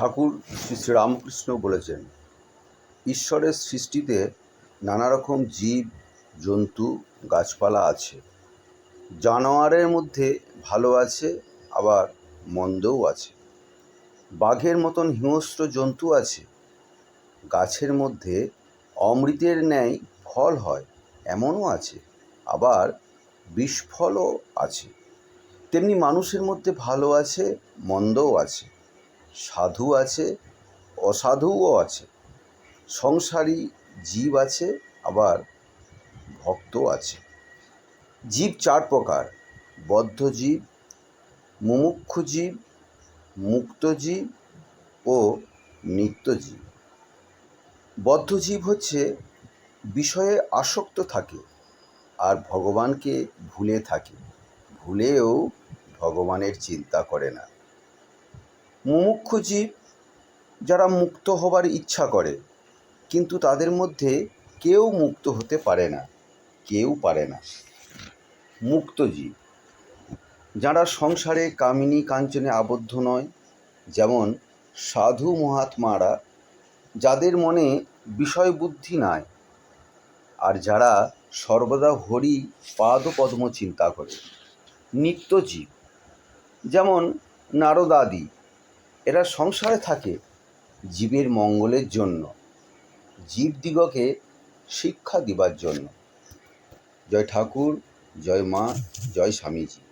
ঠাকুর শ্রী শ্রীরামকৃষ্ণ বলেছেন, ঈশ্বরের সৃষ্টিতে নানা রকম জীব জন্তু গাছপালা আছে। জানোয়ারের মধ্যে ভালো আছে, আবার মন্দও আছে। বাঘের মতন হিংস্র জন্তু আছে। গাছের মধ্যে অমৃতের ন্যায় ফল হয় এমনও আছে, আবার বিষফলও আছে। তেমনি মানুষের মধ্যে ভালো আছে, মন্দও আছে। সাধু আছে, অসাধুও আছে। সংসারী জীব আছে, আবার ভক্তও আছে। জীব চার প্রকার: বদ্ধ জীব, মুমুক্ষু জীব, মুক্ত জীব ও নিত্য জীব। বদ্ধ জীব হচ্ছে বিষয়ে আসক্ত থাকে আর ভগবানকে ভুলে থাকে, ভুলেও ভগবানের চিন্তা করে না। মুমুক্ষু জীব যারা মুক্ত হবার ইচ্ছা করে, কিন্তু তাদের মধ্যে কেউ মুক্ত হতে পারে না, কেউ পারে না। মুক্ত জীব যারা সংসারে কামিনী কাঞ্চনে আবদ্ধ নয়, যেমন সাধু মহাত্মারা, যাদের মনে বিষয় বুদ্ধি নাই, আর যারা সর্বদা হরি পাদপদ্ম চিন্তা করে। নিত্য জীব যেমন নারদাদি, এরা সংসারে থাকে জীবের মঙ্গলের জন্য, জীবদিগকে শিক্ষা দিবার জন্য। জয় ঠাকুর, জয় মা, জয় স্বামীজি।